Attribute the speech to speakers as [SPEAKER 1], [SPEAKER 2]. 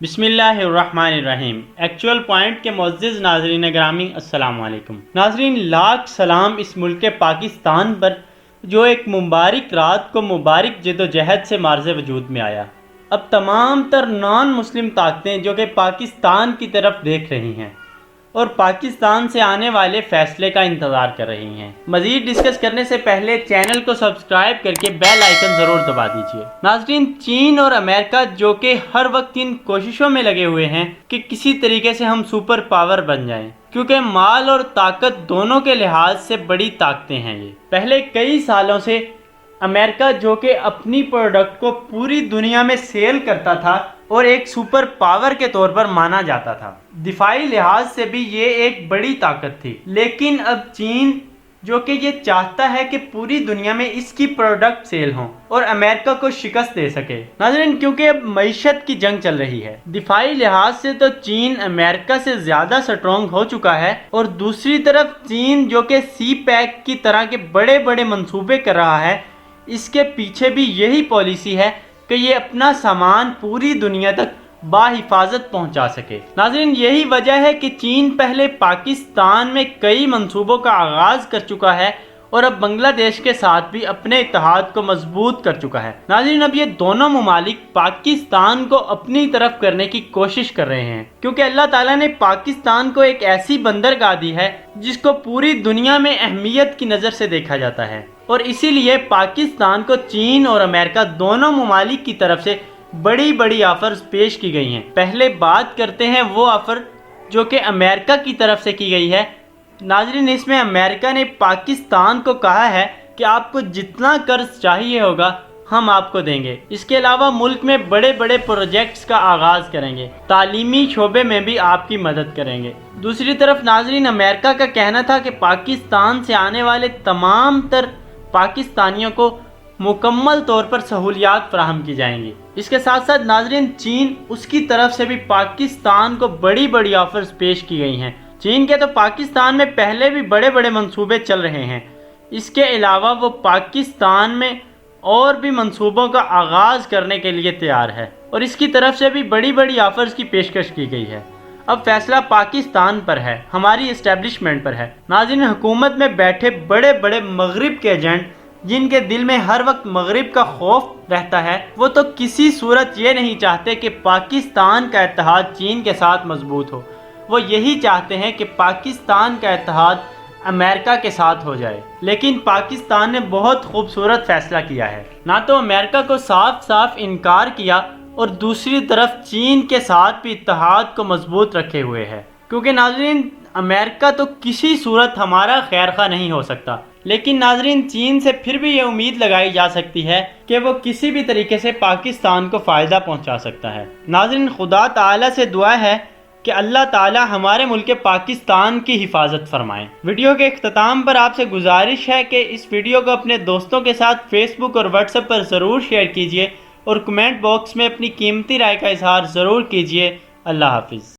[SPEAKER 1] بسم اللہ الرحمن الرحیم۔ ایکچول پوائنٹ کے معزز ناظرین گرامی السلام علیکم۔ ناظرین، لاکھ سلام اس ملک پاکستان پر جو ایک مبارک رات کو مبارک جد و جہد سے مارز وجود میں آیا۔ اب تمام تر نان مسلم طاقتیں جو کہ پاکستان کی طرف دیکھ رہی ہیں اور پاکستان سے آنے والے فیصلے کا انتظار کر رہی ہیں۔ مزید ڈسکس کرنے سے پہلے چینل کو سبسکرائب کر کے بیل آئیکن ضرور دبا دیجیے۔ ناظرین، چین اور امریکہ جو کہ ہر وقت ان کوششوں میں لگے ہوئے ہیں کہ کسی طریقے سے ہم سپر پاور بن جائیں، کیونکہ مال اور طاقت دونوں کے لحاظ سے بڑی طاقتیں ہیں۔ یہ پہلے کئی سالوں سے امریکہ جو کہ اپنی پروڈکٹ کو پوری دنیا میں سیل کرتا تھا اور ایک سپر پاور کے طور پر مانا جاتا تھا، دفاعی لحاظ سے بھی یہ ایک بڑی طاقت تھی، لیکن اب چین جو کہ یہ چاہتا ہے کہ پوری دنیا میں اس کی پروڈکٹ سیل ہوں اور امریکہ کو شکست دے سکے۔ ناظرین، کیونکہ اب معیشت کی جنگ چل رہی ہے، دفاعی لحاظ سے تو چین امریکہ سے زیادہ سٹرونگ ہو چکا ہے، اور دوسری طرف چین جو کہ سی پیک کی طرح کے بڑے بڑے منصوبے کر رہا ہے، اس کے پیچھے بھی یہی پالیسی ہے کہ یہ اپنا سامان پوری دنیا تک باحفاظت پہنچا سکے۔ ناظرین، یہی وجہ ہے کہ چین پہلے پاکستان میں کئی منصوبوں کا آغاز کر چکا ہے اور اب بنگلہ دیش کے ساتھ بھی اپنے اتحاد کو مضبوط کر چکا ہے۔ ناظرین، اب یہ دونوں ممالک پاکستان کو اپنی طرف کرنے کی کوشش کر رہے ہیں، کیونکہ اللہ تعالیٰ نے پاکستان کو ایک ایسی بندرگاہ دی ہے جس کو پوری دنیا میں اہمیت کی نظر سے دیکھا جاتا ہے، اور اسی لیے پاکستان کو چین اور امریکہ دونوں ممالک کی طرف سے بڑی بڑی آفرز پیش کی گئی ہیں۔ پہلے بات کرتے ہیں وہ آفر جو کہ امریکہ کی طرف سے کی گئی ہے۔ ناظرین، اس میں امریکہ نے پاکستان کو کہا ہے کہ آپ کو جتنا قرض چاہیے ہوگا ہم آپ کو دیں گے۔ اس کے علاوہ ملک میں بڑے بڑے پروجیکٹس کا آغاز کریں گے، تعلیمی شعبے میں بھی آپ کی مدد کریں گے۔ دوسری طرف ناظرین، امریکہ کا کہنا تھا کہ پاکستان سے آنے والے تمام تر پاکستانیوں کو مکمل طور پر سہولیات فراہم کی جائیں گی۔ اس کے ساتھ ساتھ ناظرین، چین اس کی طرف سے بھی پاکستان کو بڑی بڑی آفرز پیش کی گئی ہیں۔ چین کے تو پاکستان میں پہلے بھی بڑے بڑے منصوبے چل رہے ہیں، اس کے علاوہ وہ پاکستان میں اور بھی منصوبوں کا آغاز کرنے کے لیے تیار ہے، اور اس کی طرف سے بھی بڑی بڑی آفرز کی پیشکش کی گئی ہے۔ اب فیصلہ پاکستان پر ہے، ہماری اسٹیبلشمنٹ پر ہے۔ ناظرین، حکومت میں بیٹھے بڑے بڑے مغرب کے ایجنٹ جن کے دل میں ہر وقت مغرب کا خوف رہتا ہے، وہ تو کسی صورت یہ نہیں چاہتے کہ پاکستان کا اتحاد چین کے ساتھ مضبوط ہو۔ وہ یہی چاہتے ہیں کہ پاکستان کا اتحاد امریکہ کے ساتھ ہو جائے، لیکن پاکستان نے بہت خوبصورت فیصلہ کیا ہے، نہ تو امریکہ کو صاف صاف انکار کیا اور دوسری طرف چین کے ساتھ بھی اتحاد کو مضبوط رکھے ہوئے ہے، کیونکہ ناظرین امریکہ تو کسی صورت ہمارا خیر خواہ نہیں ہو سکتا، لیکن ناظرین چین سے پھر بھی یہ امید لگائی جا سکتی ہے کہ وہ کسی بھی طریقے سے پاکستان کو فائدہ پہنچا سکتا ہے۔ ناظرین، خدا تعالیٰ سے دعا ہے کہ اللہ تعالیٰ ہمارے ملک پاکستان کی حفاظت فرمائیں۔ ویڈیو کے اختتام پر آپ سے گزارش ہے کہ اس ویڈیو کو اپنے دوستوں کے ساتھ فیس بک اور واٹس ایپ پر ضرور شیئر کیجیے اور کمنٹ باکس میں اپنی قیمتی رائے کا اظہار ضرور کیجیے۔ اللہ حافظ۔